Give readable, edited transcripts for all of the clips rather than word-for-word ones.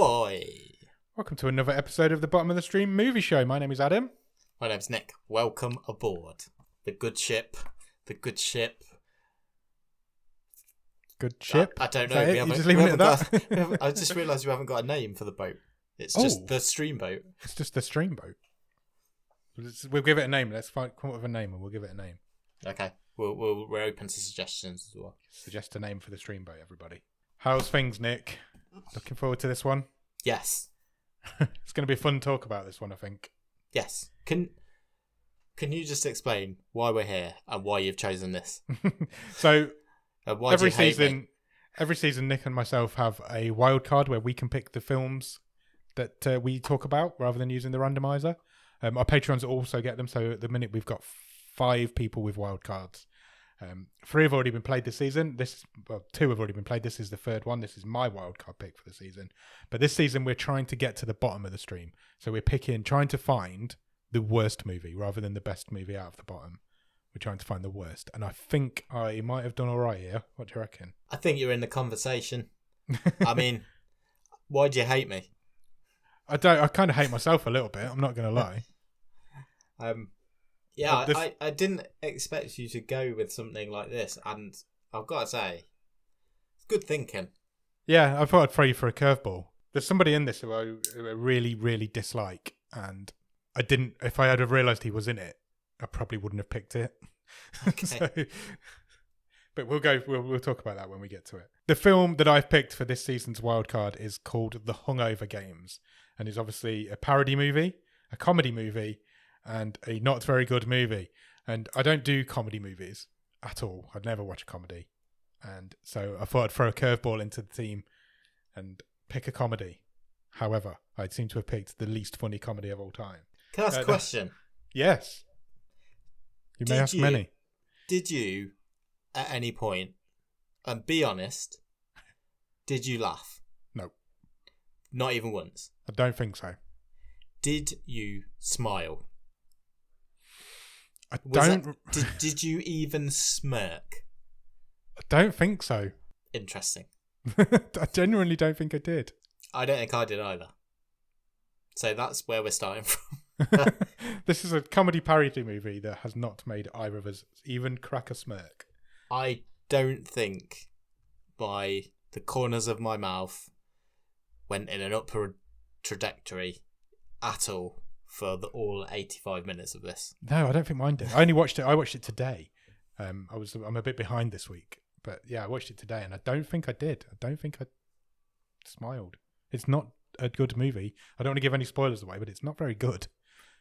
Ahoy! Welcome to another episode of the Bottom of the Stream movie show. My name is Adam. My name's Nick. Welcome aboard. The good ship. Good ship? I don't know. You're just leaving it at that? I just realised we haven't got a name for the boat. It's just the stream boat. It's just the stream boat. We'll give it a name. Let's come up with a name and we'll give it a name. Okay. We're open to suggestions as well. Suggest a name for the stream boat, everybody. How's things, Nick? Looking forward to this one? Yes. It's going to be a fun talk about this one, I think. Yes. Can you just explain why we're here and why you've chosen this? So why every season, Nick and myself have a wild card where we can pick the films that we talk about rather than using the randomizer. Our Patreons also get them. So at the minute we've got 5 people with wild cards. 3 have already been played this season. 2 have already been played. This is the 3rd one. This is my wildcard pick for the season. But this season, we're trying to get to the bottom of the stream. So we're trying to find the worst movie rather than the best movie out of the bottom. We're trying to find the worst. And I think I might have done all right here. What do you reckon? I think you're in the conversation. I mean, why do you hate me? I kind of hate myself a little bit. I'm not going to lie. Yeah, I didn't expect you to go with something like this, and I've got to say, it's good thinking. Yeah, I thought I'd throw you for a curveball. There's somebody in this who I really, really dislike, and I didn't. If I had have realised he was in it, I probably wouldn't have picked it. Okay. But we'll talk about that when we get to it. The film that I've picked for this season's wildcard is called The Hungover Games, and is obviously a parody movie, a comedy movie, and a not very good movie. And I don't do comedy movies at all. I'd never watch a comedy. And so I thought I'd throw a curveball into the team and pick a comedy. However, I seem to have picked the least funny comedy of all time. Can I ask a question? Yes. You may ask many. Did you, at any point, and be honest, did you laugh? No. Not even once? I don't think so. Did you smile? Did you even smirk? I don't think so. Interesting. I genuinely don't think I did. I don't think I did either. So that's where we're starting from. This is a comedy parody movie that has not made either of us even crack a smirk. I don't think by the corners of my mouth went in an upward trajectory at all for all 85 minutes of this. No, I don't think mine did. I watched it today. I'm a bit behind this week, but yeah, I watched it today and I don't think I did. I don't think I smiled. It's not a good movie. I don't want to give any spoilers away, but it's not very good.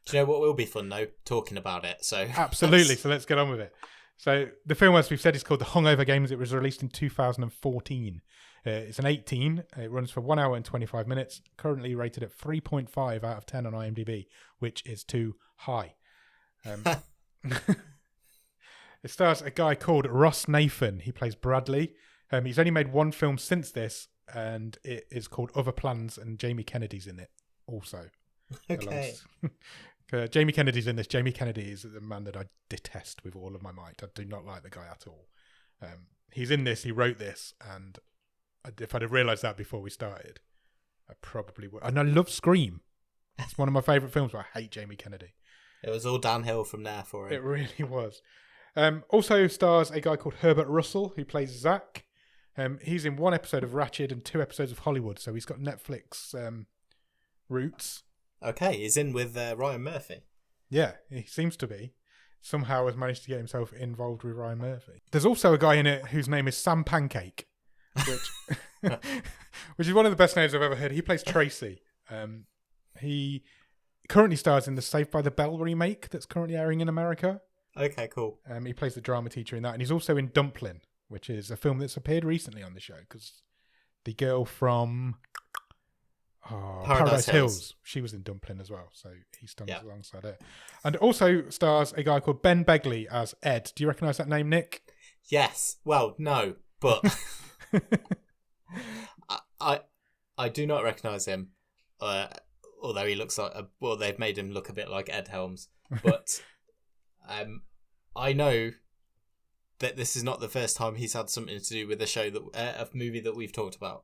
Do you know what will be fun though? Talking about it. So absolutely. So let's get on with it. So the film, as we've said, is called The Hungover Games. It was released in 2014. It's an 18. It runs for 1 hour and 25 minutes. Currently rated at 3.5 out of 10 on IMDb, which is too high. It stars a guy called Ross Nathan. He plays Bradley. He's only made one film since this, and it is called Other Plans, and Jamie Kennedy's in it also. Okay. Jamie Kennedy's in this. Jamie Kennedy is the man that I detest with all of my might. I do not like the guy at all. He's in this. He wrote this, and if I'd have realised that before we started, I probably would. And I love Scream. It's one of my favourite films, but I hate Jamie Kennedy. It was all downhill from there for him. It really was. Also stars a guy called Herbert Russell, who plays Zach. He's in 1 episode of Ratched and 2 episodes of Hollywood, so he's got Netflix roots. Okay, he's in with Ryan Murphy. Yeah, he seems to be. Somehow has managed to get himself involved with Ryan Murphy. There's also a guy in it whose name is Sam Pancake, which is one of the best names I've ever heard. He plays Tracy. He currently stars in the Saved by the Bell remake that's currently airing in America. Okay, cool. He plays the drama teacher in that, and he's also in Dumpling, which is a film that's appeared recently on the show because the girl from Paradise Hills, she was in Dumpling as well, so he stands alongside her. And also stars a guy called Ben Begley as Ed. Do you recognise that name, Nick? Yes. Well, no, but I do not recognise him. Although he looks like they've made him look a bit like Ed Helms, but I know that this is not the first time he's had something to do with a movie that we've talked about.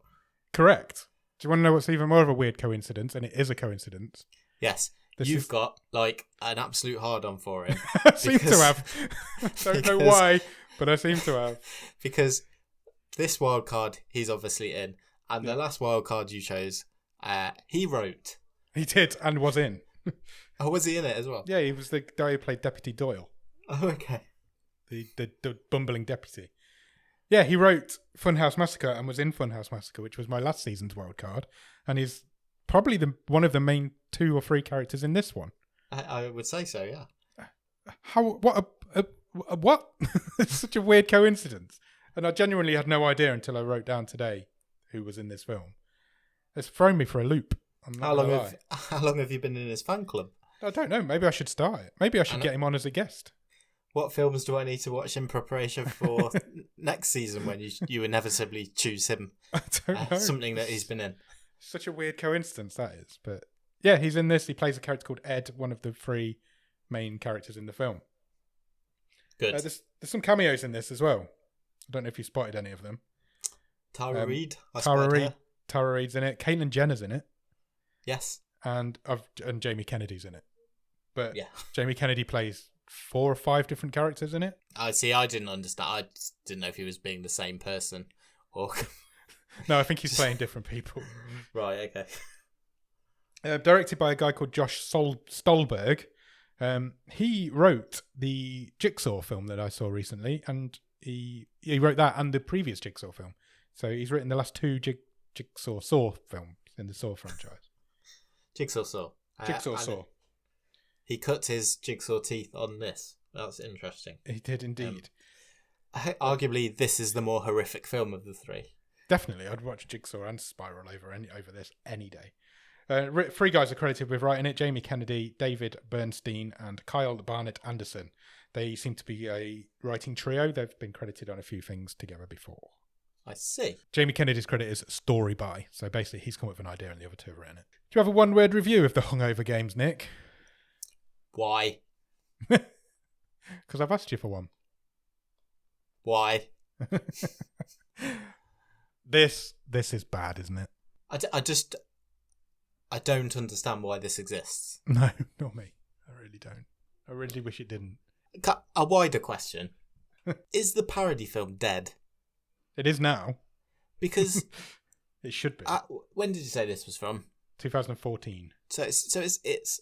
Correct. Do you want to know what's even more of a weird coincidence? And it is a coincidence. Yes. You've got like an absolute hard-on for him. I seem to have. Don't know why, but I seem to have. Because this wild card he's obviously in, and the last wild card you chose, he wrote. He did, and was in. Oh, was he in it as well? Yeah, he was the guy who played Deputy Doyle. Oh, okay. The bumbling deputy. Yeah, he wrote Funhouse Massacre and was in Funhouse Massacre, which was my last season's wild card, and he's probably one of the main 2 or 3 characters in this one. I would say so, yeah. What? It's such a weird coincidence. And I genuinely had no idea until I wrote down today who was in this film. It's thrown me for a loop. How long have you been in his fan club? I don't know. Maybe I should start it. Maybe I should get him on as a guest. What films do I need to watch in preparation for next season when you inevitably choose him? I don't know. Something that he's been in. Such a weird coincidence that is. But yeah, he's in this. He plays a character called Ed, one of the 3 main characters in the film. Good. There's some cameos in this as well. I don't know if you spotted any of them. Tara Reid. Tara Reid's in it. Caitlyn Jenner's in it. Yes. And Jamie Kennedy's in it. But yeah. Jamie Kennedy plays 4 or 5 different characters in it. I see. I didn't understand. I didn't know if he was being the same person or. No, I think he's playing different people. Right. Okay. Directed by a guy called Josh Stolberg. He wrote the Jigsaw film that I saw recently, and he wrote that and the previous Jigsaw film. So he's written the last 2 Jigsaw Saw films in the Saw franchise. Jigsaw Saw. Jigsaw Saw. He cut his jigsaw teeth on this. That's interesting. He did indeed. Arguably, this is the more horrific film of the 3. Definitely, I'd watch Jigsaw and Spiral over this any day. 3 guys are credited with writing it: Jamie Kennedy, David Bernstein, and Kyle Barnett Anderson. They seem to be a writing trio. They've been credited on a few things together before. I see. Jamie Kennedy's credit is story by, so basically he's come up with an idea and the other 2 have written it. Do you have a 1-word review of the Hungover Games, Nick? Why? Because I've asked you for one. Why? This is bad, isn't it? I don't understand why this exists. No, not me. I really don't. I really wish it didn't. A wider question. Is the parody film dead? It is now. Because... it should be. When did you say this was from? 2014. So it's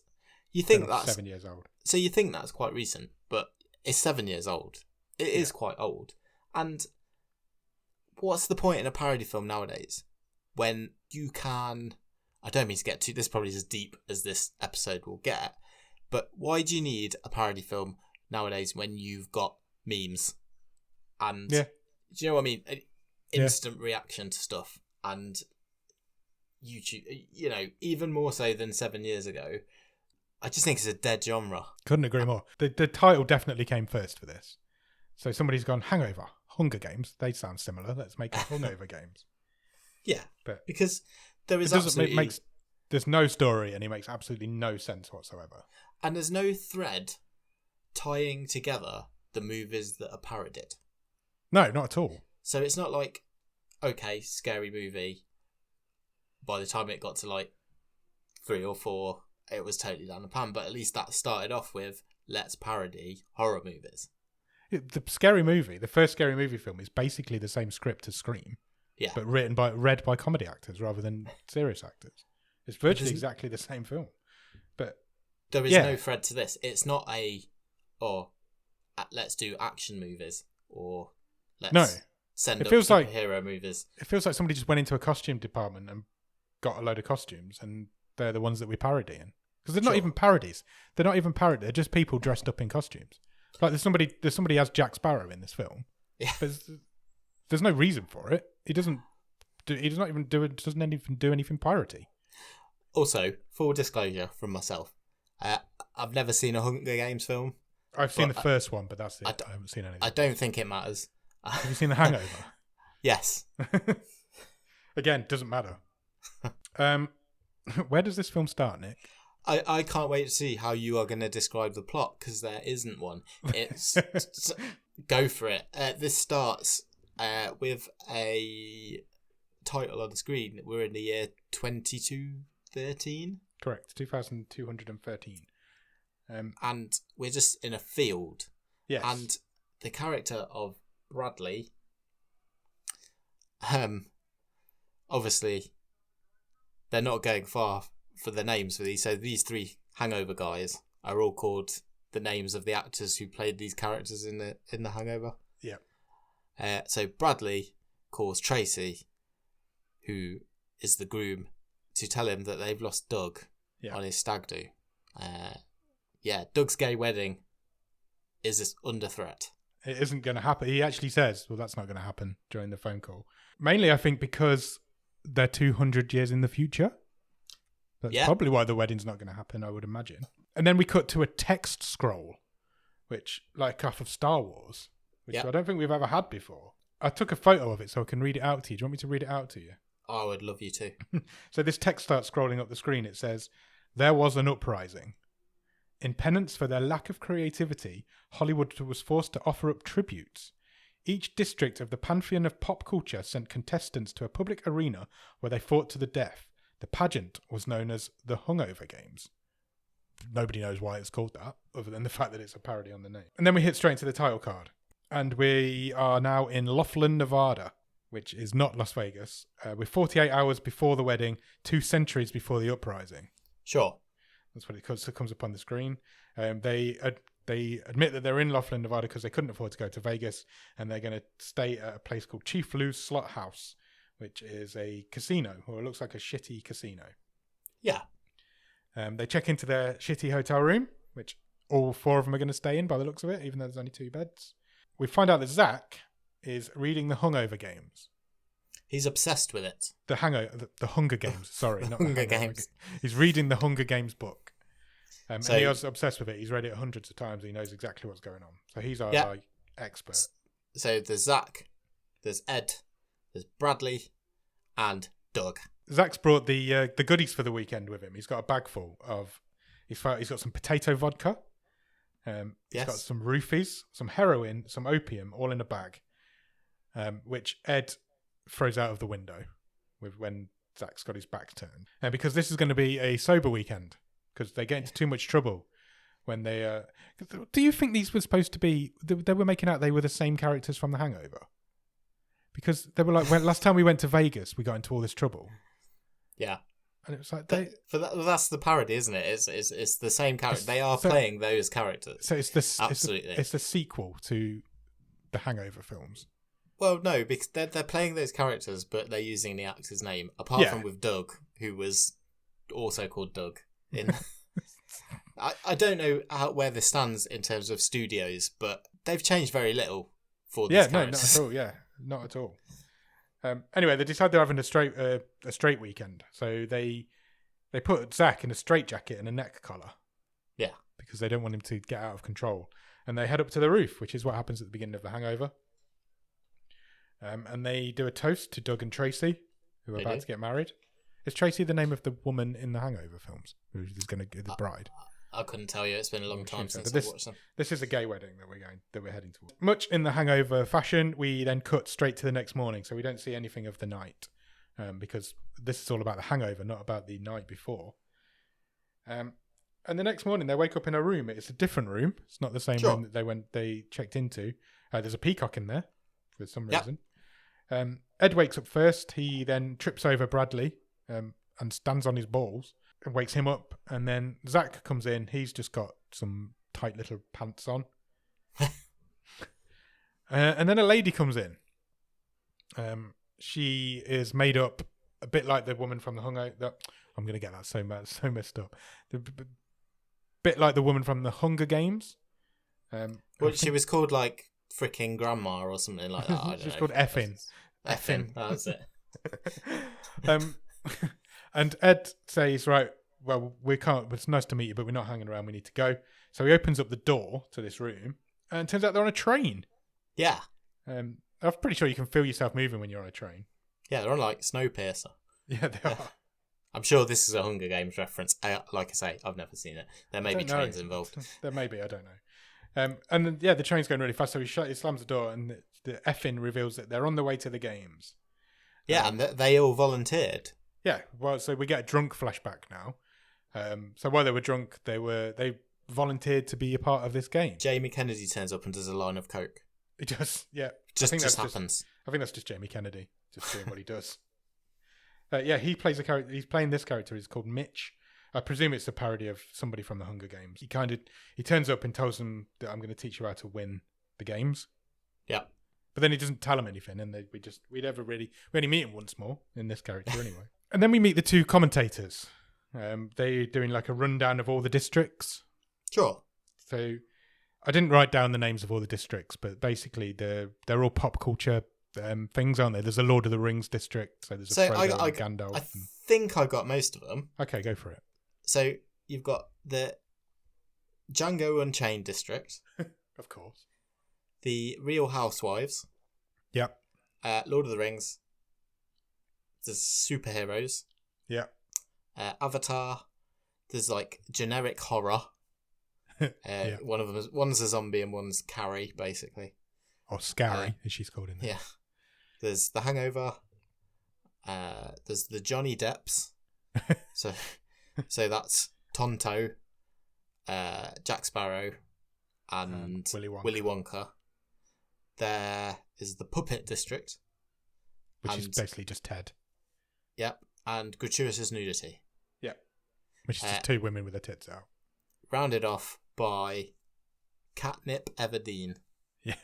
you think that's 7 years old. So you think that's quite recent, but it's 7 years old. It is quite old. And what's the point in a parody film nowadays when you can... I don't mean to get too... This probably is as deep as this episode will get, but why do you need a parody film nowadays when you've got memes? And do you know what I mean? Instant reaction to stuff. And YouTube, even more so than 7 years ago, I just think it's a dead genre. Couldn't agree more. The title definitely came first for this. So somebody's gone, Hangover, Hunger Games. They sound similar. Let's make it Hungover Games. Yeah, but because there is there's no story and it makes absolutely no sense whatsoever. And there's no thread tying together the movies that are parodied. No, not at all. So it's not like, okay, scary movie. By the time it got to like 3 or 4, it was totally down the pan. But at least that started off with, let's parody horror movies. The first Scary Movie film is basically the same script as Scream. Yeah. But read by comedy actors rather than serious actors. It's virtually exactly the same film. But there is no thread to this. It's not let's do action movies or let's send up superhero movies. It feels like somebody just went into a costume department and got a load of costumes and they're the ones that we're parodying. Because they're not even parodies. They're not even parodies. They're just people dressed up in costumes. Like there's somebody as Jack Sparrow in this film. Yeah. But there's no reason for it. He doesn't even do anything piratey. Also, full disclosure from myself, I've never seen a Hunger Games film. I've seen the first one, but that's it. I haven't seen anything. I don't think it matters. Have you seen The Hangover? Yes. Again, doesn't matter. Where does this film start, Nick? I can't wait to see how you are going to describe the plot, because there isn't one. It's go for it. This starts with a title on the screen, we're in the year 2213. Correct, 2213. And we're just in a field. Yes. And the character of Bradley, obviously, they're not going far for the names for these. So these 3 Hangover guys are all called the names of the actors who played these characters in the Hangover. Yeah. So Bradley calls Tracy, who is the groom, to tell him that they've lost Doug on his stag do. Doug's gay wedding is under threat. It isn't going to happen. He actually says, well, that's not going to happen during the phone call. Mainly, I think, because they're 200 years in the future. That's probably why the wedding's not going to happen, I would imagine. And then we cut to a text scroll, which, like off of Star Wars, which I don't think we've ever had before. I took a photo of it so I can read it out to you. Do you want me to read it out to you? I would love you to. So this text starts scrolling up the screen. It says, "There was an uprising. In penance for their lack of creativity, Hollywood was forced to offer up tributes. Each district of the pantheon of pop culture sent contestants to a public arena where they fought to the death. The pageant was known as the Hungover Games." Nobody knows why it's called that, other than the fact that it's a parody on the name. And then we hit straight into the title card. And we are now in Laughlin, Nevada, which is not Las Vegas. We're 48 hours before the wedding, 2 centuries before the uprising. Sure. That's what it comes up on the screen. They admit that they're in Laughlin, Nevada because they couldn't afford to go to Vegas, and they're going to stay at a place called Chief Lou's Slot House, which is a casino, or it looks like a shitty casino. Yeah. They check into their shitty hotel room, which all 4 of them are going to stay in by the looks of it, even though there's only 2 beds. We find out that Zach is reading the Hungover Games. He's obsessed with it. The Hunger Games, sorry. The not Hunger the Games. He's reading the Hunger Games book. So, and he was obsessed with it. He's read it hundreds of times. He knows exactly what's going on. So he's our expert. So there's Zach, there's Ed, there's Bradley, and Doug. Zach's brought the goodies for the weekend with him. He's got a bag full of... He's got some potato vodka. He's got some roofies, some heroin, some opium, all in a bag, which Ed throws out of the window when Zach's got his back turned. And because this is going to be a sober weekend, because they get into too much trouble when they... do you think these were supposed to be... They were making out they were the same characters from The Hangover? Because they were like, last time we went to Vegas, we got into all this trouble. Yeah. And it was like that's the parody, isn't it? It's the same character. They are playing those characters. So it's absolutely. It's the sequel to the Hangover films. Well, no, because they're playing those characters, but they're using the actor's name. Apart from with Doug, who was also called Doug. I don't know where this stands in terms of studios, but they've changed very little for these characters. Not at all. Yeah, not at all. Anyway, they decide they're having a straight weekend, so they put Zach in a straitjacket and a neck collar. Yeah, because they don't want him to get out of control, and they head up to the roof, which is what happens at the beginning of The Hangover. And they do a toast to Doug and Tracy, who are about to get married. Is Tracy the name of the woman in the Hangover films who's going to get the bride? I couldn't tell you. It's been a long time since I watched them. This is a gay wedding that we're heading towards. Much in the Hangover fashion, we then cut straight to the next morning, so we don't see anything of the night, because this is all about the hangover, not about the night before. And the next morning, they wake up in a room. It's a different room. It's not the same room that they checked into. There's a peacock in there for some reason. Ed wakes up first. He then trips over Bradley and stands on his balls and wakes him up. And then Zach comes in. He's just got some tight little pants on. And then a lady comes in. She is made up a bit like the woman from the Hungover. I'm going to get that so messed up. Bit like the woman from the Hunger Games. She was called like freaking grandma or something like that. I don't know. She's called Effin. Effin, that's it. And Ed says, right, well, we can't, it's nice to meet you, but we're not hanging around, we need to go. So he opens up the door to this room, and it turns out they're on a train. Yeah. I'm pretty sure you can feel yourself moving when you're on a train. Yeah, they're on like Snowpiercer. Yeah, they are. I'm sure this is a Hunger Games reference. Like I say, I've never seen it. There may be trains involved. There may be, I don't know. And then, the train's going really fast, so he slams the door, and the effing reveals that they're on the way to the games. Yeah, and they all volunteered. Yeah, well, so we get a drunk flashback now. So while they were drunk, they volunteered to be a part of this game. Jamie Kennedy turns up and does a line of coke. It just, yeah. Just happens. I think that's just Jamie Kennedy, just doing what he does. Yeah, he plays a character. He's playing this character. He's called Mitch. I presume it's a parody of somebody from the Hunger Games. He turns up and tells them that I'm going to teach you how to win the games. Yeah. But then he doesn't tell them anything, and we only meet him once more in this character anyway. And then we meet the two commentators. They're doing like a rundown of all the districts. Sure. So I didn't write down the names of all the districts, but basically they're all pop culture things, aren't they? There's a Lord of the Rings district, so there's a Frodo and Gandalf. I think I got most of them. Okay, go for it. So you've got the Django Unchained district. Of course. The Real Housewives. Yep. Lord of the Rings. There's superheroes. Yep. Avatar. There's like generic horror. Yeah. One's a zombie and one's Carrie, basically. Or Scary, as she's called in there. Yeah. There's The Hangover. There's the Johnny Depps. So that's Tonto, Jack Sparrow, and Willy Wonka. There is the Puppet District. Which is basically just Ted. Yep. And gratuitous nudity. Yep. Which is just two women with their tits out. Rounded off by Catnip Everdeen. Yeah.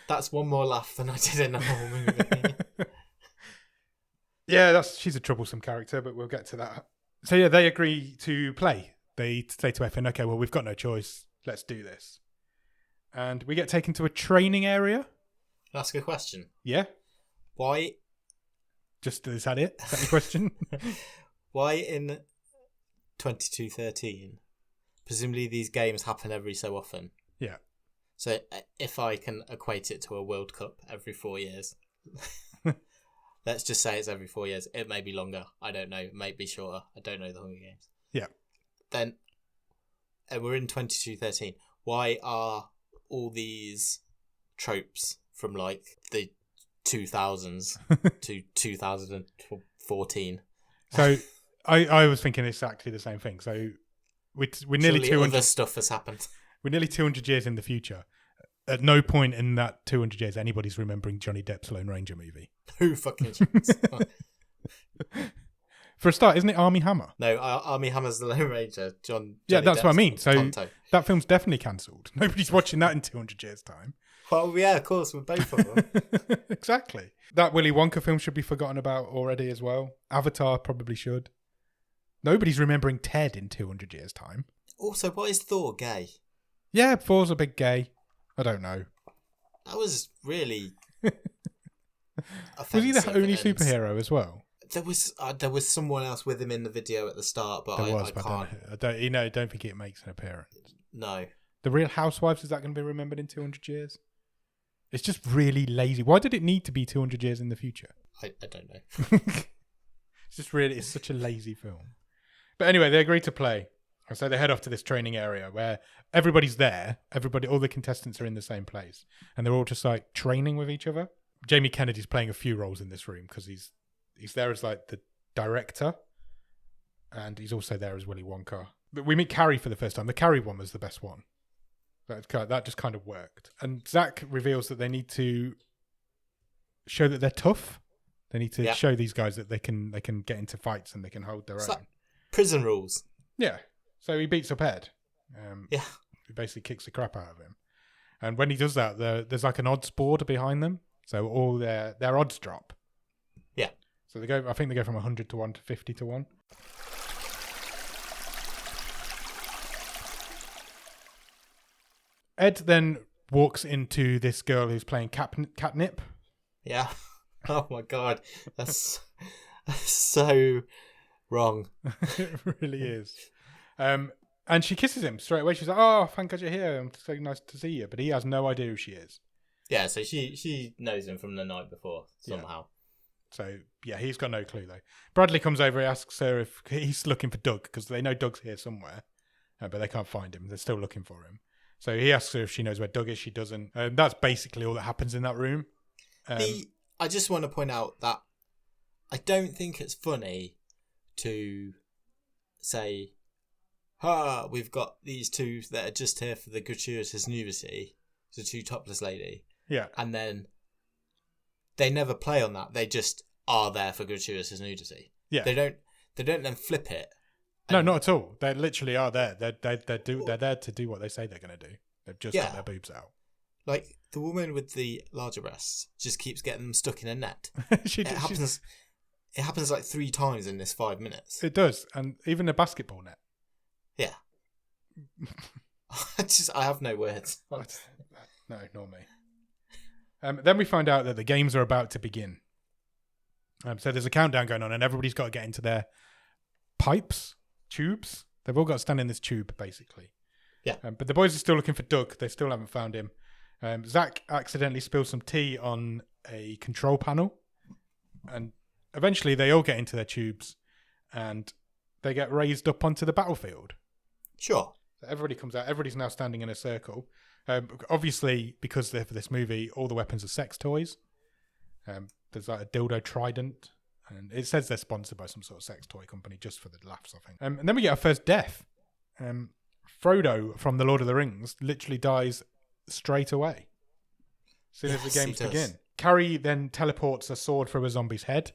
That's one more laugh than I did in the whole movie. Yeah, she's a troublesome character, but we'll get to that. So yeah, they agree to play. They say to Effin, okay, well, we've got no choice. Let's do this. And we get taken to a training area. Can I ask a question? Yeah. Why? Is that it? Is that your question? Why in 2213? Presumably these games happen every so often. Yeah. So if I can equate it to a World Cup every 4 years, let's just say it's every 4 years. It may be longer. I don't know. It may be shorter. I don't know the Hunger Games. Yeah. Then, and we're in 2213. Why are all these tropes from like the 2000s to 2014? So I was thinking exactly the same thing. So we're nearly 200. Other stuff has happened. We're nearly 200 years in the future. At no point in that 200 years anybody's remembering Johnny Depp's Lone Ranger movie. Who fucking cares? For a start, isn't it Armie Hammer? No, Armie Hammer's the Lone Ranger. Johnny that's Depp's what I mean. So Tonto. That film's definitely cancelled. Nobody's watching that in 200 years' time. Well, yeah, of course, with both of them. Exactly. That Willy Wonka film should be forgotten about already as well. Avatar probably should. Nobody's remembering Ted in 200 years' time. Also, why is Thor gay? Yeah, Thor's a big gay. I don't know. That was really offensive. Was he the only superhero as well? There was someone else with him in the video at the start, but I can't. I don't think it makes an appearance. No. The Real Housewives, is that going to be remembered in 200 years? It's just really lazy. Why did it need to be 200 years in the future? I don't know. It's such a lazy film. But anyway, they agree to play. And so they head off to this training area where everybody's there. All the contestants are in the same place. And they're all just like training with each other. Jamie Kennedy's playing a few roles in this room because he's there as like the director. And he's also there as Willy Wonka. But we meet Carrie for the first time. The Carrie one was the best one. That just kind of worked. And Zach reveals that they need to show that they're tough. They need to show these guys that they can get into fights and they can hold their own. Like prison rules. Yeah. So he beats up Ed. He basically kicks the crap out of him. And when he does that, there's like an odds board behind them. So all their odds drop. Yeah. So I think they go from 100 to 1 to 50 to 1. Ed then walks into this girl who's playing catnip. Yeah. Oh my God. That's so wrong. It really is. And she kisses him straight away. She's like, "Oh, thank God you're here. It's so nice to see you." But he has no idea who she is. Yeah, so she knows him from the night before somehow. Yeah. So yeah, he's got no clue though. Bradley comes over. He asks her if he's looking for Doug because they know Doug's here somewhere, but they can't find him. They're still looking for him. So he asks her if she knows where Doug is. She doesn't. That's basically all that happens in that room. I just want to point out that I don't think it's funny to say, we've got these two that are just here for the gratuitous nudity, the two topless lady. Yeah. And then they never play on that. They just are there for gratuitous nudity. Yeah. They don't then flip it. No, not at all. They literally are there. They're there to do what they say they're going to do. They've just got their boobs out. Like the woman with the larger breasts just keeps getting them stuck in a net. It happens like 3 times in this 5 minutes. It does, and even a basketball net. Yeah. I have no words. No, nor me. Then we find out that the games are about to begin. So there's a countdown going on, and everybody's got to get into their tubes. They've all got to stand in this tube, basically. Yeah. But the boys are still looking for Doug. They still haven't found him. Zach accidentally spills some tea on a control panel, and eventually they all get into their tubes, and they get raised up onto the battlefield. Sure. So everybody comes out. Everybody's now standing in a circle. Obviously, because they're for this movie, all the weapons are sex toys. There's like a dildo trident, and it says they're sponsored by some sort of sex toy company just for the laughs, I think. And then we get our first death. Frodo from The Lord of the Rings literally dies straight away as soon as the games begin. Carrie then teleports a sword through a zombie's head.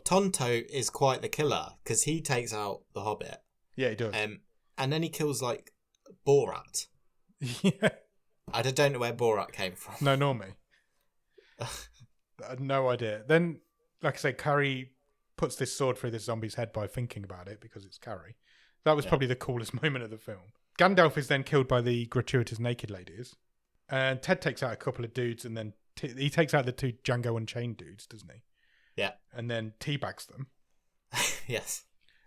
Tonto is quite the killer because he takes out the Hobbit. Yeah, he does. And then he kills like Borat. Yeah. I don't know where Borat came from. No, nor me. I had no idea. Then, like I say, Carrie puts this sword through this zombie's head by thinking about it because it's Carrie. That was probably the coolest moment of the film. Gandalf is then killed by the gratuitous naked ladies. And Ted takes out a couple of dudes, and then he takes out the 2 Django Unchained dudes, doesn't he? Yeah. And then teabags them. Yes.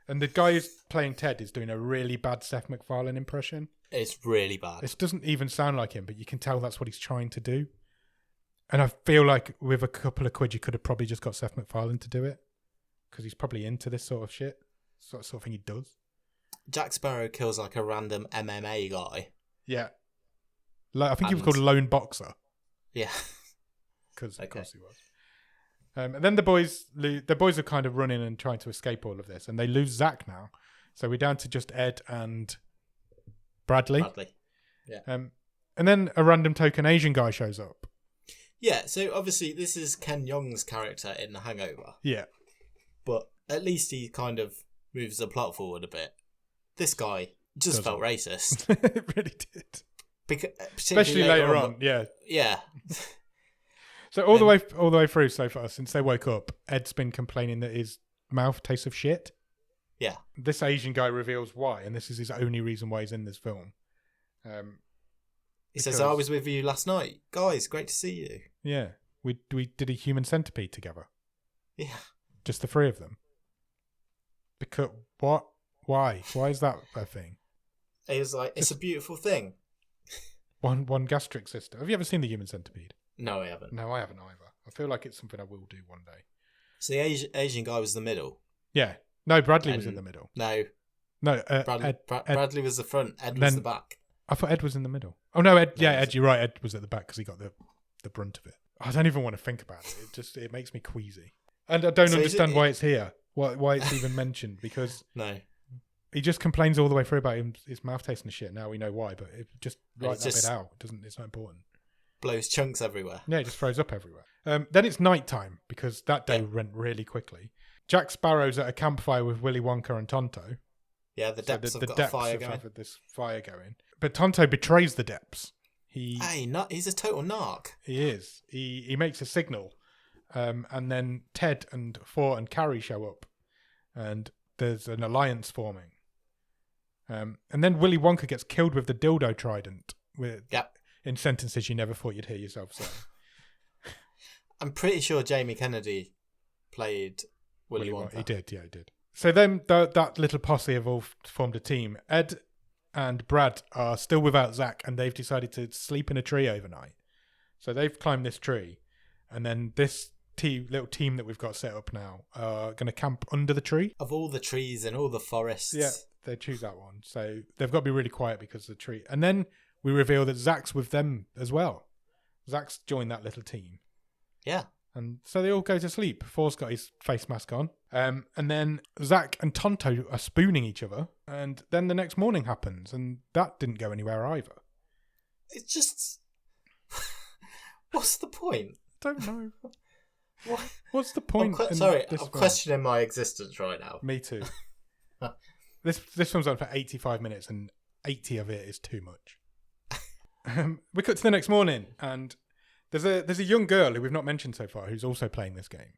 And the guy who's playing Ted is doing a really bad Seth MacFarlane impression. It's really bad. It doesn't even sound like him, but you can tell that's what he's trying to do. And I feel like with a couple of quid, you could have probably just got Seth MacFarlane to do it. Because he's probably into this sort of shit. Sort of thing he does. Jack Sparrow kills like a random MMA guy. Yeah. I think he was called Lone Boxer. Yeah. Because of course he was. And then the boys are kind of running and trying to escape all of this. And they lose Zach now. So we're down to just Ed and Bradley. Yeah. And then a random token Asian guy shows up. Yeah, so obviously this is Ken Jeong's character in The Hangover. Yeah. But at least he kind of moves the plot forward a bit. This guy just felt racist. It really did. Especially later on, yeah. Yeah. So all the way through so far, since they woke up, Ed's been complaining that his mouth tastes of shit. Yeah. This Asian guy reveals why, and this is his only reason why he's in this film. He says, I was with you last night. Guys, great to see you. Yeah. We did a human centipede together. Yeah. Just the 3 of them. Because, what? Why? Why is that a thing? He was like, it's a beautiful thing. One gastric system. Have you ever seen the human centipede? No, I haven't. No, I haven't either. I feel like it's something I will do one day. So the Asian guy was the middle? Yeah. No, Bradley was in the middle. No. Bradley was the front. Ed was the back. I thought Ed was in the middle. Oh, no, Ed. Yeah, Ed, you're right. Ed was at the back because he got the brunt of it. I don't even want to think about it. It makes me queasy. And I don't understand why it's here. Why it's even mentioned. Because no, he just complains all the way through about his mouth tasting the shit. Now we know why, but it just write that bit out. It's not important. Blows chunks everywhere. Yeah, it just throws up everywhere. Then it's night time because that day went really quickly. Jack Sparrow's at a campfire with Willy Wonka and Tonto. Yeah, the Depps have got a fire going. This fire going. But Tonto betrays the Depps. He's a total narc. He is. He makes a signal. And then Ted and Thor and Carrie show up. And there's an alliance forming. And then Willy Wonka gets killed with the dildo trident. In sentences you never thought you'd hear yourself say. I'm pretty sure Jamie Kennedy played Willy Wonka. He did, yeah, he did. So then that little posse have all formed a team. Ed and Brad are still without Zach, and they've decided to sleep in a tree overnight. So they've climbed this tree, and then this little team that we've got set up now are going to camp under the tree. Of all the trees and all the forests. Yeah, they choose that one. So they've got to be really quiet because of the tree. And then we reveal that Zach's with them as well. Zach's joined that little team. Yeah. And so they all go to sleep. Thor's got his face mask on. And then Zach and Tonto are spooning each other. And then the next morning happens. And that didn't go anywhere either. It's just... What's the point? Don't know. What? What's the point? I'm questioning my existence right now. Me too. This film's on for 85 minutes and 80 of it is too much. We cut to the next morning and there's a young girl who we've not mentioned so far who's also playing this game.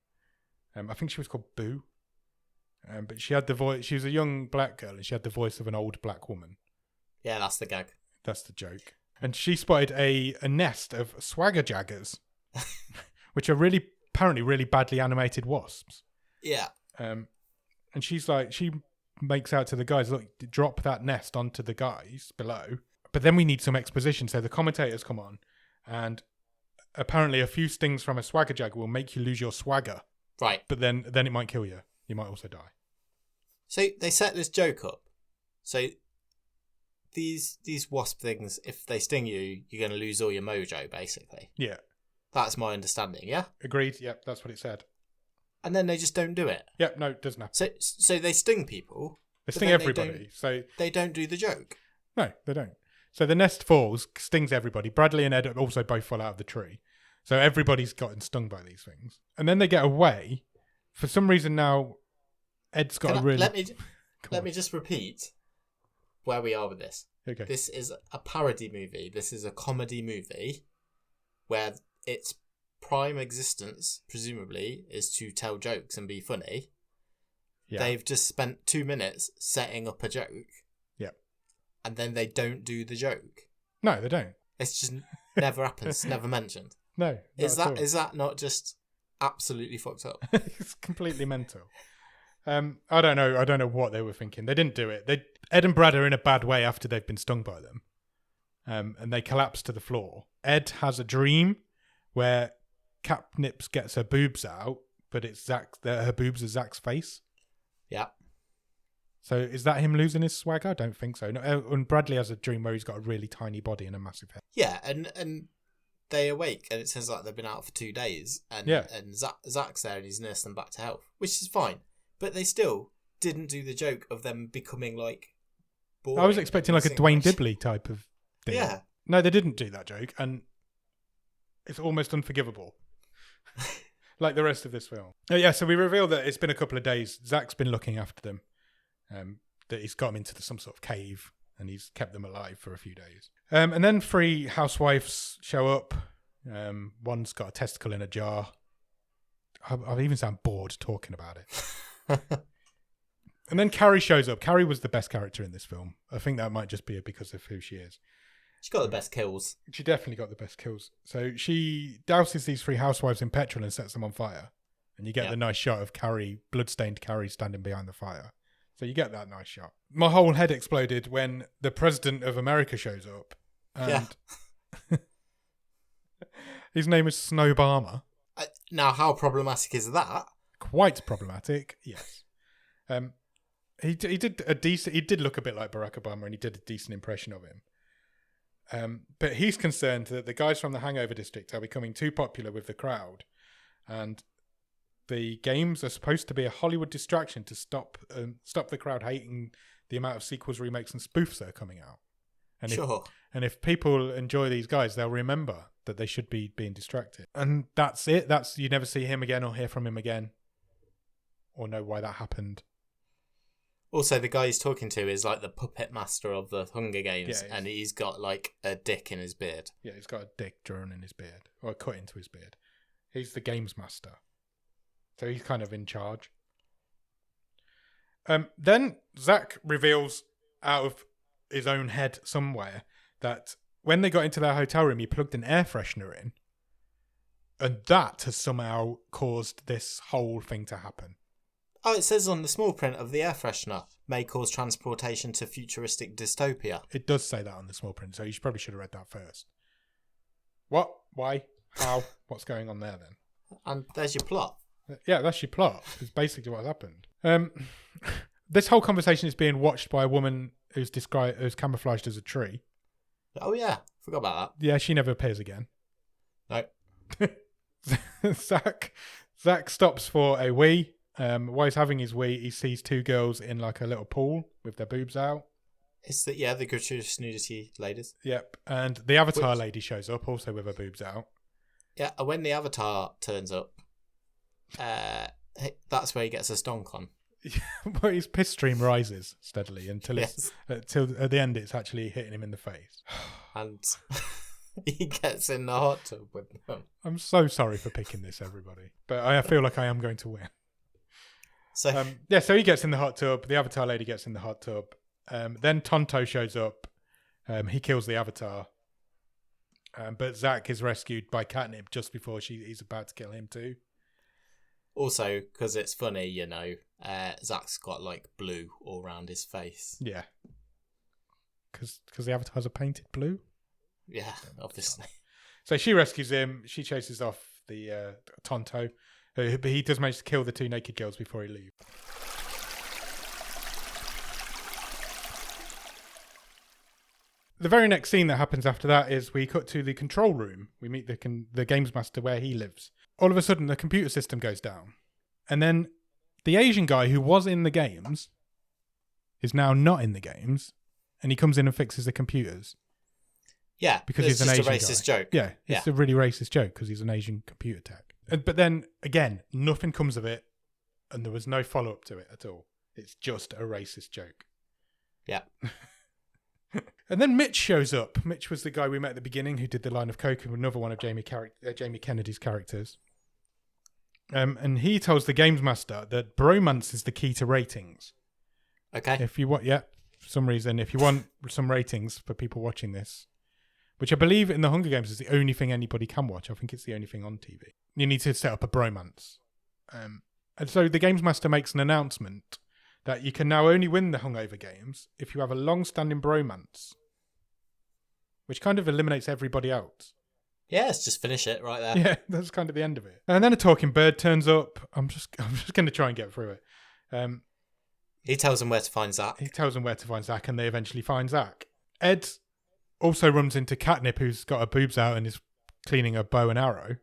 I think she was called Boo. But she had the voice. She was a young black girl and she had the voice of an old black woman. Yeah, that's the gag. That's the joke. And she spotted a nest of swagger jaggers, which are apparently really badly animated wasps. Yeah. And she's like, she makes out to the guys, look, drop that nest onto the guys below. But then we need some exposition. So the commentators come on and apparently a few stings from a swagger jagger will make you lose your swagger. Right. But then it might kill you. You might also die. So they set this joke up. So these wasp things, if they sting you, you're going to lose all your mojo, basically. Yeah. That's my understanding, yeah? Agreed. Yep, that's what it said. And then they just don't do it. Yep, no, it doesn't happen. So they sting people. They sting everybody. They don't do the joke. No, they don't. So the nest falls, stings everybody. Bradley and Ed also both fall out of the tree. So everybody's gotten stung by these things. And then they get away. For some reason now, Ed's got Let me just repeat where we are with this. Okay. This is a parody movie. This is a comedy movie where its prime existence, presumably, is to tell jokes and be funny. Yeah. They've just spent 2 minutes setting up a joke. Yeah. And then they don't do the joke. No, they don't. It's just never happens, never mentioned. No. Is that not just absolutely fucked up? It's completely mental. I don't know what they were thinking. They didn't do it. Ed and Brad are in a bad way after they've been stung by them. And they collapse to the floor. Ed has a dream where Catnips gets her boobs out, but it's her boobs are Zach's face. Yeah. So is that him losing his swagger? I don't think so. No, and Bradley has a dream where he's got a really tiny body and a massive head. Yeah, and they awake and it says like they've been out for 2 days and Zach's there and he's nursed them back to health, which is fine. But they still didn't do the joke of them becoming like boring. I was expecting like a Dwayne Dibley type of thing. Yeah. No, they didn't do that joke and it's almost unforgivable. Like the rest of this film. So we reveal that it's been a couple of days. Zach's been looking after them. That he's got them into some sort of cave and he's kept them alive for a few days. And then 3 housewives show up. One's got a testicle in a jar. I even sound bored talking about it. And then Carrie shows up. Carrie was the best character in this film. I think that might just be because of who she is. She got the best kills. She definitely got the best kills. So she douses these 3 housewives in petrol and sets them on fire. And you get the nice shot of Carrie, bloodstained Carrie, standing behind the fire. So you get that nice shot. My whole head exploded when the president of America shows up. And his name is Snowbalmer. Now, how problematic is that? Quite problematic, yes. He did look a bit like Barack Obama and he did a decent impression of him. But he's concerned that the guys from the Hangover district are becoming too popular with the crowd. And the games are supposed to be a Hollywood distraction to stop the crowd hating the amount of sequels, remakes, and spoofs that are coming out. And if people enjoy these guys, they'll remember that they should be being distracted. And that's it. You never see him again or hear from him again or know why that happened. Also, the guy he's talking to is like the puppet master of the Hunger Games, and he's got like a dick in his beard. Yeah, he's got a dick drawn in his beard, or cut into his beard. He's the games master. So he's kind of in charge. Then Zach reveals out of his own head somewhere that when they got into their hotel room, he plugged an air freshener in. And that has somehow caused this whole thing to happen. Oh, it says on the small print of the air freshener, may cause transportation to futuristic dystopia. It does say that on the small print, so you probably should have read that first. What? Why? How? What's going on there then? And there's your plot. Yeah, that's your plot. It's basically what happened. This whole conversation is being watched by a woman who's camouflaged as a tree. Oh yeah, forgot about that. Yeah, she never appears again. No. Zach stops for a wee. While he's having his wee, he sees two girls in like a little pool with their boobs out. It's the gratuitous nudity ladies. Yep, and the Avatar lady shows up also with her boobs out. Yeah, and when the Avatar turns up, that's where he gets a stonk on. Well, his piss stream rises steadily until till at the end it's actually hitting him in the face. And he gets in the hot tub with them. I'm so sorry for picking this, everybody, but I feel like I am going to win. So so he gets in the hot tub. The Avatar lady gets in the hot tub. Then Tonto shows up. He kills the Avatar. But Zach is rescued by Catnip just before he's about to kill him too. Also, because it's funny, Zach's got like blue all around his face. Yeah. Because the avatars are painted blue? Yeah, obviously. So she rescues him. She chases off the Tonto. But he does manage to kill the two naked girls before he leaves. The very next scene that happens after that is we cut to the control room. We meet the games master where he lives. All of a sudden, the computer system goes down. And then the Asian guy who was in the games is now not in the games. And he comes in and fixes the computers. Yeah, because he's an Asian a racist joke. Yeah, it's a really racist joke because he's an Asian computer tech. But then, again, nothing comes of it. And there was no follow-up to it at all. It's just a racist joke. Yeah. And then Mitch shows up. Mitch was the guy we met at the beginning who did the line of coke, another one of Jamie Kennedy's characters. And he tells the games master that bromance is the key to ratings. Okay. If you want, for some reason, if you want some ratings for people watching this, which I believe in the Hunger Games is the only thing anybody can watch. I think it's the only thing on TV. You need to set up a bromance. And so the games master makes an announcement that you can now only win the Hungover Games if you have a long-standing bromance, which kind of eliminates everybody else. Yeah, let's just finish it right there. Yeah, that's kind of the end of it. And then a talking bird turns up. I'm just going to try and get through it. He tells them where to find Zach. And they eventually find Zach. Ed also runs into Catnip, who's got her boobs out and is cleaning a bow and arrow.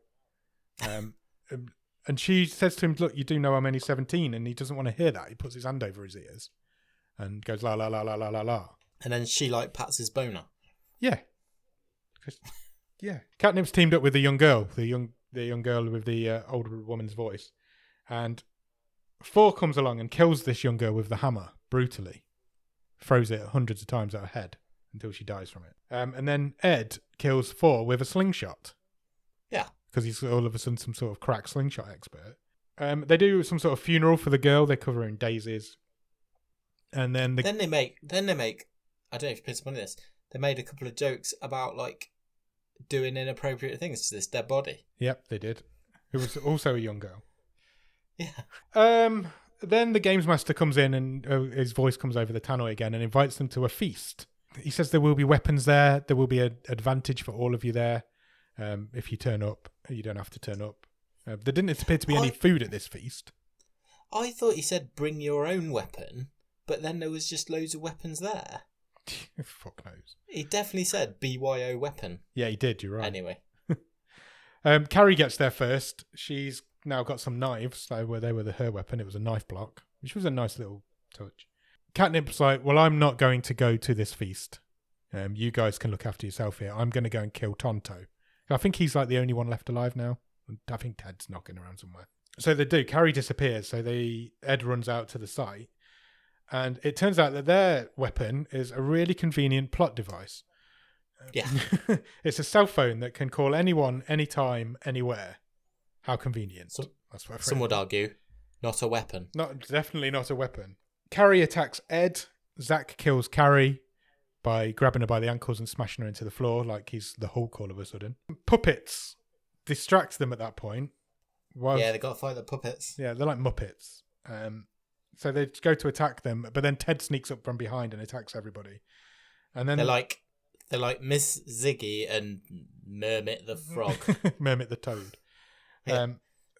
And she says to him, look, you do know I'm only 17, and he doesn't want to hear that. He puts his hand over his ears and goes, la, la, la, la, la, la, la. And then she, pats his boner. Yeah. Yeah. Catnip's teamed up with the young girl, the young girl with the older woman's voice. And Thor comes along and kills this young girl with the hammer, brutally. Throws it hundreds of times at her head until she dies from it. And then Ed kills Thor with a slingshot. Yeah. Because he's all of a sudden some sort of crack slingshot expert. They do some sort of funeral for the girl. They cover her in daisies. And then they make I don't know if you put some on this. They made a couple of jokes about doing inappropriate things to this dead body. Yep, they did. Who was also a young girl. Yeah. Then the games master comes in and his voice comes over the tannoy again and invites them to a feast. He says there will be weapons there. There will be an advantage for all of you there. If you turn up, you don't have to turn up. There didn't appear to be any food at this feast. I thought he said bring your own weapon, but then there was just loads of weapons there. Fuck knows. He definitely said BYO weapon. Yeah, he did, you're right. Anyway. Carrie gets there first. She's now got some knives. They were her weapon. It was a knife block, which was a nice little touch. Catnip's like, well, I'm not going to go to this feast. You guys can look after yourself here. I'm going to go and kill Tonto. I think he's the only one left alive now. I think Ted's knocking around somewhere. So they do. Carrie disappears. So Ed runs out to the site. And it turns out that their weapon is a really convenient plot device. Yeah. It's a cell phone that can call anyone, anytime, anywhere. How convenient. That's what some would argue. Not a weapon. Definitely not a weapon. Carrie attacks Ed. Zach kills Carrie by grabbing her by the ankles and smashing her into the floor like he's the Hulk all of a sudden. Puppets distract them at that point. Yeah, they got to fight the puppets. Yeah, they're like Muppets. So they go to attack them, but then Ted sneaks up from behind and attacks everybody. And then they're like Miss Ziggy and Mermit the Frog. Mermit the Toad. Yeah.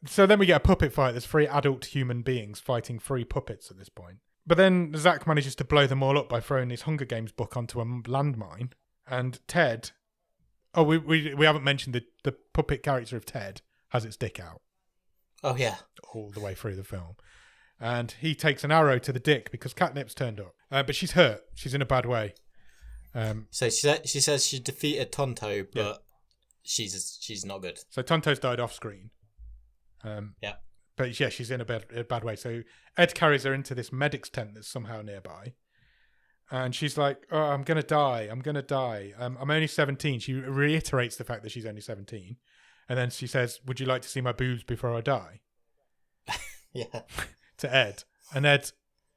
So then we get a puppet fight. There's 3 adult human beings fighting 3 puppets at this point. But then Zach manages to blow them all up by throwing his Hunger Games book onto a landmine. And Ted... Oh, we haven't mentioned the puppet character of Ted. has its dick out. Oh, yeah. All the way through the film. And he takes an arrow to the dick because Catnip's turned up. But she's hurt. She's in a bad way. So she says she defeated Tonto, but she's not good. So Tonto's died off screen. Yeah. But yeah, she's in a bad way. So Ed carries her into this medic's tent that's somehow nearby. And she's like, oh, I'm going to die. I'm going to die. I'm only 17. She reiterates the fact that she's only 17. And then she says, would you like to see my boobs before I die? Yeah. To Ed. And Ed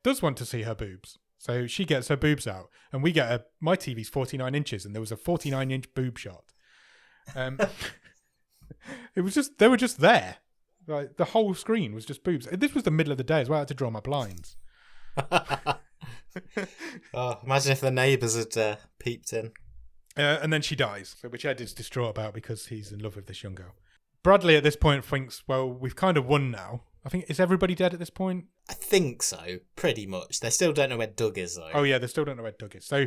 does want to see her boobs. So she gets her boobs out. And we get my TV's 49 inches and there was a 49-inch boob shot. It was just, they were just there. Like the whole screen was just boobs. This was the middle of the day as well. I had to draw my blinds. Oh, imagine if the neighbours had peeped in. And then she dies, which Ed is distraught about because he's in love with this young girl. Bradley at this point thinks, well, we've kind of won now. I think, is everybody dead at this point? I think so, pretty much. They still don't know where Doug is, though. Oh, yeah, they still don't know where Doug is. So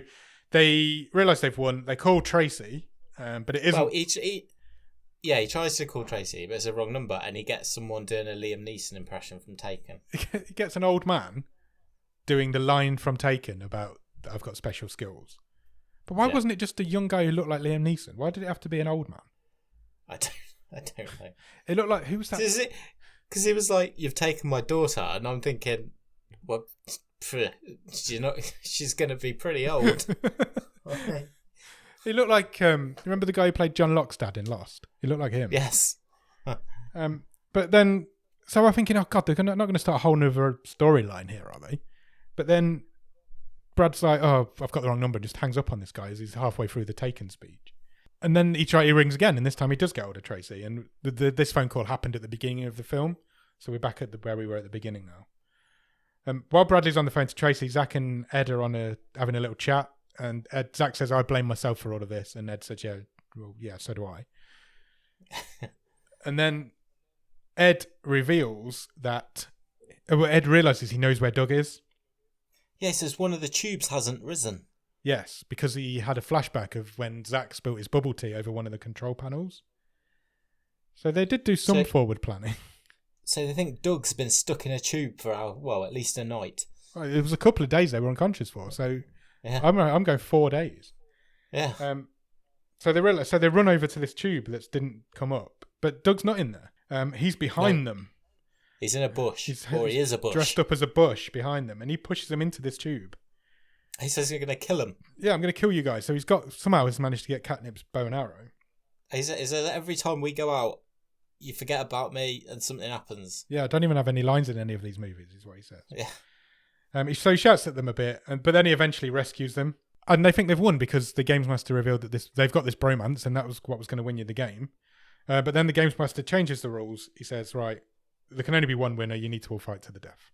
they realise they've won. They call Tracy, but it isn't... Well, he tries to call Tracy, but it's a wrong number, and he gets someone doing a Liam Neeson impression from Taken. He gets an old man doing the line from Taken about, I've got special skills. But why wasn't it just a young guy who looked like Liam Neeson? Why did it have to be an old man? I don't know. It looked like, who was that? Because he was like, you've taken my daughter, and I'm thinking, well, she's going to be pretty old. Okay. He looked like, remember the guy who played John Locke's dad in Lost? He looked like him. Yes. But then, so I'm thinking, oh God, they're not going to start a whole other storyline here, are they? But then Brad's like, oh, I've got the wrong number, and just hangs up on this guy as he's halfway through the Taken speech. And then he rings again, and this time he does get hold of Tracy. And this phone call happened at the beginning of the film, so we're back at where we were at the beginning now. While Bradley's on the phone to Tracy, Zach and Ed are having a little chat, and Zach says, I blame myself for all of this, and Ed says, yeah, so do I. And then Ed reveals that Ed realises he knows where Doug is. Yeah, he says one of the tubes hasn't risen. Yes, because he had a flashback of when Zach spilt his bubble tea over one of the control panels. So they did do some forward planning. So they think Doug's been stuck in a tube for at least a night. Well, it was a couple of days they were unconscious for, so yeah. I'm going 4 days. Yeah. So they run over to this tube that didn't come up, but Doug's not in there. He's behind them. He's in a bush, he is a bush. Dressed up as a bush behind them, and he pushes them into this tube. He says he's going to kill them. Yeah, I'm going to kill you guys. So he's managed to get Catnip's bow and arrow. He says every time we go out, you forget about me and something happens. Yeah, I don't even have any lines in any of these movies, is what he says. Yeah. So he shouts at them a bit, but then he eventually rescues them. And they think they've won because the Games Master revealed that they've got this bromance, and that was what was going to win you the game. But then the Games Master changes the rules. He says, right, there can only be one winner. You need to all fight to the death.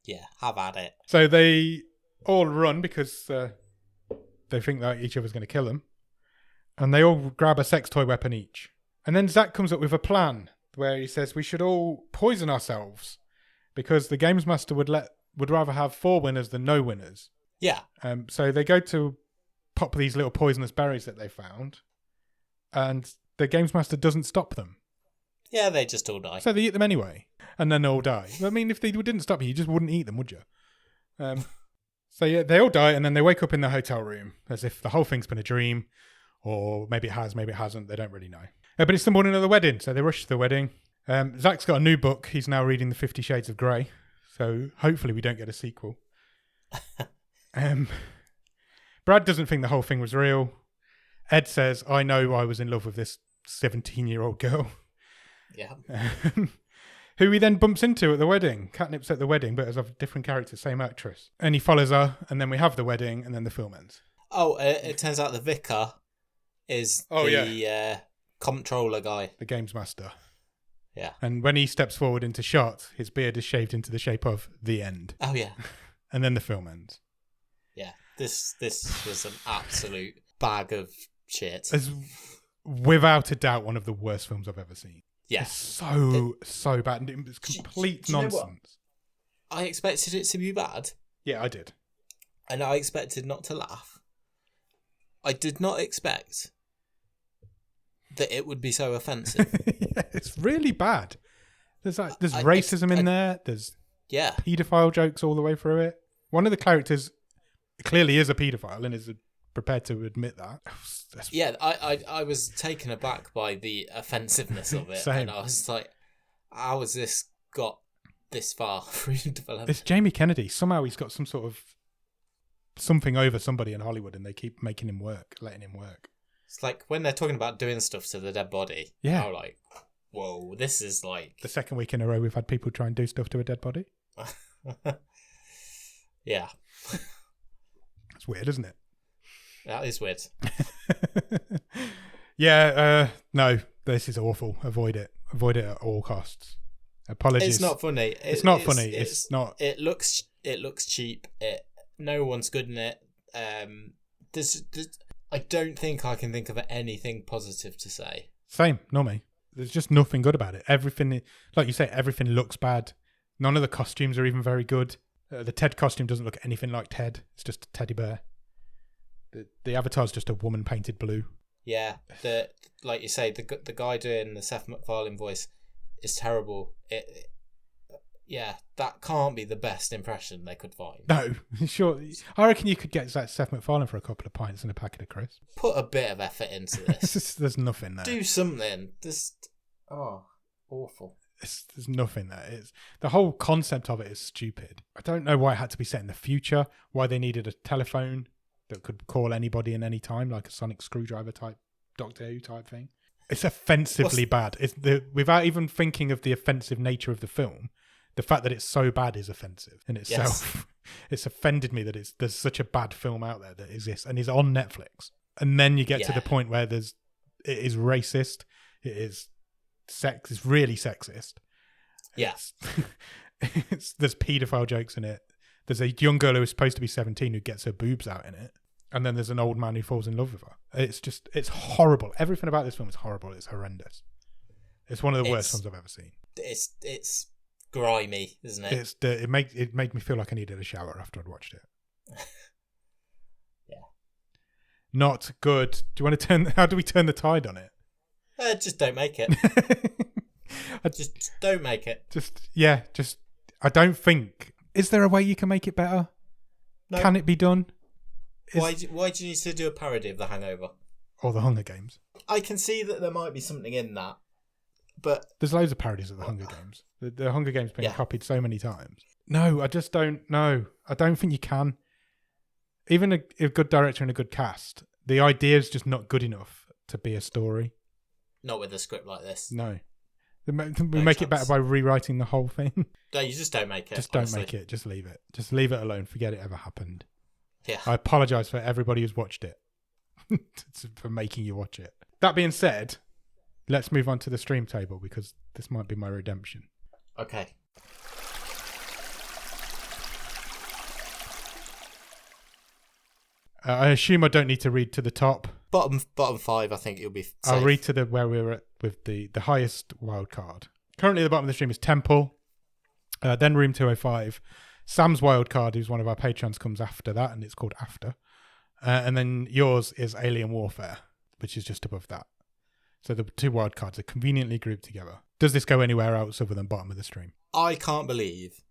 Yeah, have at it. So they all run because they think that each other's going to kill them. And they all grab a sex toy weapon each. And then Zach comes up with a plan where he says we should all poison ourselves because the Games Master would rather have 4 winners than no winners. Yeah. So they go to pop these little poisonous berries that they found, and the Games Master doesn't stop them. Yeah, they just all die. So they eat them anyway, and then they all die. I mean, if they didn't stop you just wouldn't eat them, would you? So yeah, they all die, and then they wake up in the hotel room as if the whole thing's been a dream, or maybe it has, maybe it hasn't. They don't really know. But it's the morning of the wedding, so they rush to the wedding. Zach's got a new book. He's now reading the 50 Shades of Grey, so hopefully we don't get a sequel. Brad doesn't think the whole thing was real. Ed says, I know I was in love with this 17-year-old girl. Yeah. Who he then bumps into at the wedding. Catnip's at the wedding, but as a different character, same actress. And he follows her, and then we have the wedding, and then the film ends. Oh, it turns out the vicar is the comptroller guy. The Games Master. Yeah. And when he steps forward into shot, his beard is shaved into the shape of the end. Oh, yeah. And then the film ends. Yeah. This was an absolute bag of shit. It's without a doubt one of the worst films I've ever seen. Yeah. It's so bad. It was complete nonsense. I expected it to be bad. Yeah, I did. And I expected not to laugh. I did not expect that it would be so offensive. Yeah, it's really bad. There's racism in there. There's paedophile jokes all the way through it. One of the characters clearly is a paedophile and is prepared to admit that. Yeah, I was taken aback by the offensiveness of it. Same. And I was like, how has this got this far through development? It's Jamie Kennedy. Somehow he's got some sort of something over somebody in Hollywood and they keep making him work, letting him work. It's like when they're talking about doing stuff to the dead body. Yeah. I'm like, whoa, this is like... The second week in a row we've had people try and do stuff to a dead body. Yeah. It's weird, isn't it? That is weird. Yeah, no, this is awful. Avoid it. Avoid it at all costs. Apologies. It's not funny. It's not funny. It's not... It looks cheap. No one's good in it. I don't think I can think of anything positive to say. Same, not me. There's just nothing good about it. Everything, like you say, everything looks bad. None of the costumes are even very good. The Ted costume doesn't look anything like Ted. It's just a teddy bear. The avatar's just a woman painted blue. Yeah, like you say, the guy doing the Seth MacFarlane voice is terrible. Yeah, that can't be the best impression they could find. No, sure. I reckon you could get Seth MacFarlane for a couple of pints and a packet of crisps. Put a bit of effort into this. There's nothing there. Do something. Awful. There's nothing there. The whole concept of it is stupid. I don't know why it had to be set in the future, why they needed a telephone that could call anybody in any time, like a sonic screwdriver type, Doctor Who type thing. It's offensively bad. Without even thinking of the offensive nature of the film, the fact that it's so bad is offensive in itself. Yes. It's offended me that there's such a bad film out there that exists and is on Netflix. And then you get to the point where it is racist, it is it's really sexist. Yeah. There's paedophile jokes in it. There's a young girl who is supposed to be 17 who gets her boobs out in it. And then there's an old man who falls in love with her. It's horrible. Everything about this film is horrible. It's horrendous. It's one of the worst films I've ever seen. It's grimy, isn't it? It made me feel like I needed a shower after I'd watched it. Yeah. Not good. Do you want to how do we turn the tide on it? Just don't make it. Just don't make it. I don't think. Is there a way you can make it better? No. Can it be done? Why do you need to do a parody of The Hangover? Or The Hunger Games? I can see that there might be something in that, but... There's loads of parodies of The Hunger Games. The Hunger Games being copied so many times. No, I just don't know. I don't think you can. Even a good director and a good cast, the idea is just not good enough to be a story. Not with a script like this. No. We make it better by rewriting the whole thing. No, you just don't make it. Just don't make it. Just leave it. Just leave it alone. Forget it ever happened. Yeah. I apologise for everybody who's watched it. For making you watch it. That being said, let's move on to the stream table because this might be my redemption. Okay. I assume I don't need to read to the top. Bottom 5, I think you'll be safe. I'll read to where we were at with the highest wild card. Currently, at the bottom of the stream is Temple, then Room 205. Sam's wild card, who's one of our patrons, comes after that, and it's called After. And then yours is Alien Warfare, which is just above that. So the two wild cards are conveniently grouped together. Does this go anywhere else other than bottom of the stream? I can't believe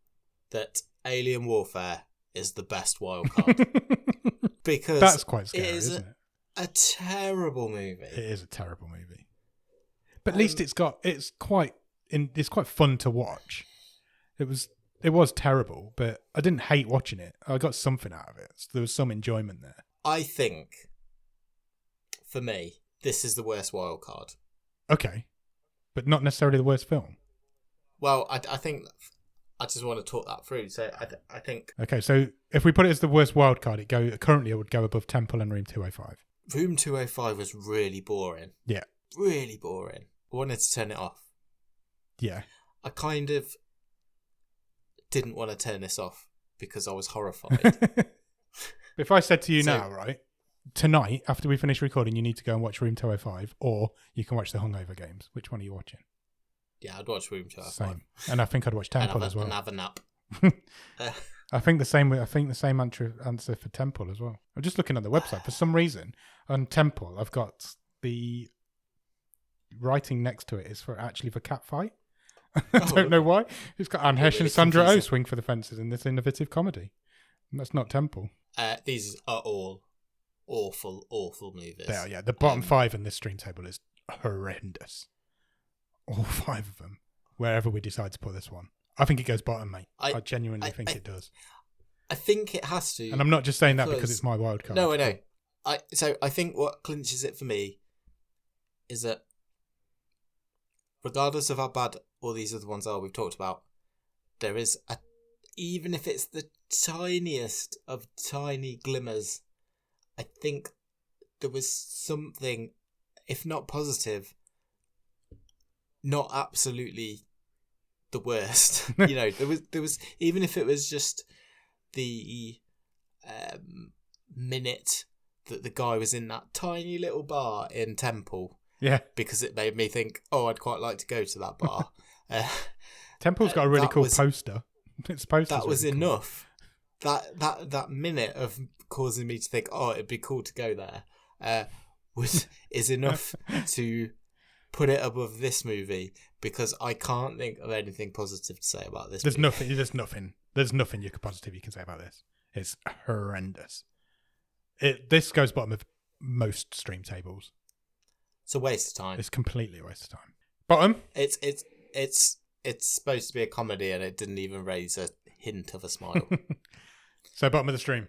that Alien Warfare is the best wild card. Because that's quite scary, isn't it? A terrible movie. It is a terrible movie. But at least it's quite fun to watch. It was terrible, but I didn't hate watching it. I got something out of it. So there was some enjoyment there. I think, for me, this is the worst wild card. Okay. But not necessarily the worst film. Well, I think I just want to talk that through. So I think... Okay, so if we put it as the worst wild card, currently it would go above Temple and Room 205. Room 205 was really boring. Yeah. Really boring. I wanted to turn it off. Yeah. I kind of didn't want to turn this off because I was horrified. If I said to you now, right, tonight, after we finish recording, you need to go and watch Room 205, or you can watch the Hungover Games. Which one are you watching? Yeah, I'd watch Room 205. Same. And I think I'd watch Temple as well. And have a nap. I think the same answer for Temple as well. I'm just looking at the website. For some reason, on Temple, I've got the writing next to it is for cat fight. I don't know why. It's got Anne Hesh really and Sandra Oh confusing. swing for the fences in this innovative comedy. And that's not Temple. These are all awful movies. They are, yeah. The bottom 5 in this stream table is horrendous. All 5 of them. Wherever we decide to put this one. I think it goes bottom, mate. I genuinely think it does. I think it has to. And I'm not just saying that because it's my wild card. No, I know. I think what clinches it for me is that regardless of how bad all these other ones are we've talked about, there is even if it's the tiniest of tiny glimmers, I think there was something, if not positive, not absolutely the worst. There was even if it was just the minute that the guy was in that tiny little bar in Temple. Yeah. Because it made me think, I'd quite like to go to that bar. Temple's got a really cool poster. Its poster. That was really enough. Cool. That minute of causing me to think, it'd be cool to go there, is enough to put it above this movie, because I can't think of anything positive to say about this. There's nothing you can say about this. It's horrendous. This goes bottom of most stream tables. It's a waste of time. It's completely a waste of time. Bottom. It's supposed to be a comedy, and it didn't even raise a hint of a smile. So bottom of the stream.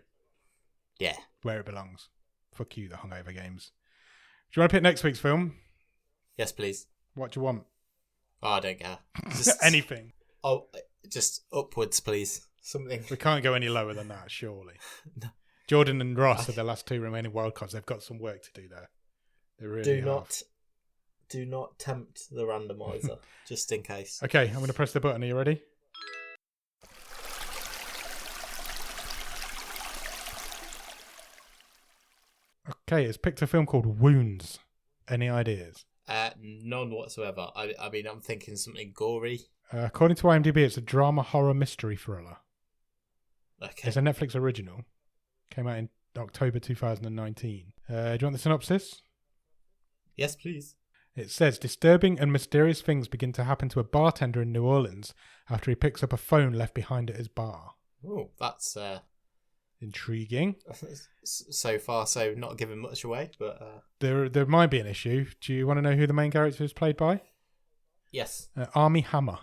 Yeah. Where it belongs. Fuck you, the Hungover Games. Do you want to pick next week's film? Yes, please. What do you want? I don't care. Just anything. Just upwards, please. Something. We can't go any lower than that, surely. No. Jordan and Ross are the last 2 remaining wildcards. They've got some work to do there. They really do not tempt the randomizer, just in case. Okay, I'm going to press the button. Are you ready? Okay, it's picked a film called Wounds. Any ideas? None whatsoever. I mean, I'm thinking something gory. According to IMDb, it's a drama, horror, mystery thriller. Okay. It's a Netflix original. Came out in October 2019. Do you want the synopsis? Yes, please. It says, disturbing and mysterious things begin to happen to a bartender in New Orleans after he picks up a phone left behind at his bar. Oh, that's intriguing. So far, so not giving much away, but there might be an issue. Do you want to know who the main character is played by? Yes. Armie Hammer.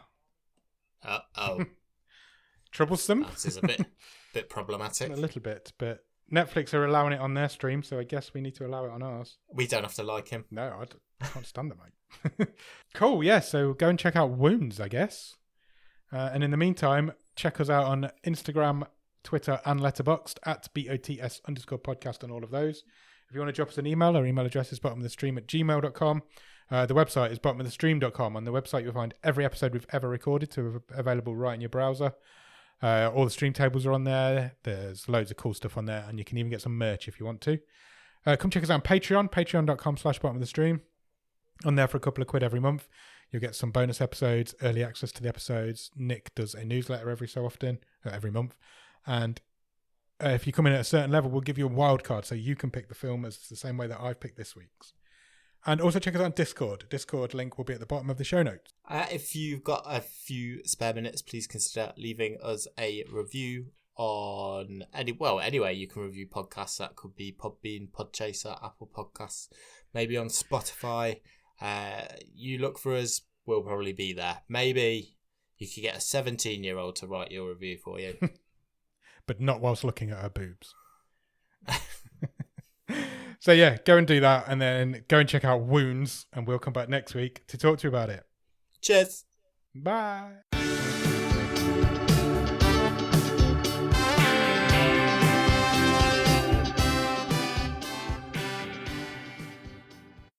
Troublesome. That is a bit problematic. A little bit, but Netflix are allowing it on their stream, so I guess we need to allow it on ours. We don't have to like him. No, I can't stand it, mate. Cool, yeah, so go and check out Wounds, I guess. And in the meantime, check us out on Instagram, Twitter, and Letterboxd at BOTS_podcast on all of those. If you want to drop us an email, our email address is bottomofthestream@gmail.com. The website is bottomofthestream.com. On the website, you'll find every episode we've ever recorded available right in your browser. All the stream tables are on there. There's loads of cool stuff on there, and you can even get some merch if you want to. Come check us out on Patreon, patreon.com/bottomofthestream. On there for a couple of quid every month. You'll get some bonus episodes, early access to the episodes. Nick does a newsletter every month. And if you come in at a certain level, we'll give you a wild card so you can pick the film as the same way that I've picked this week's. And also check us out on Discord. Discord link will be at the bottom of the show notes. If you've got a few spare minutes, please consider leaving us a review on anyway you can review podcasts. That could be Podbean, Podchaser, Apple Podcasts, maybe on Spotify. You look for us, we'll probably be there. Maybe you could get a 17-year-old to write your review for you. But not whilst looking at her boobs. So yeah, go and do that, and then go and check out Wounds, and we'll come back next week to talk to you about it. Cheers. Bye.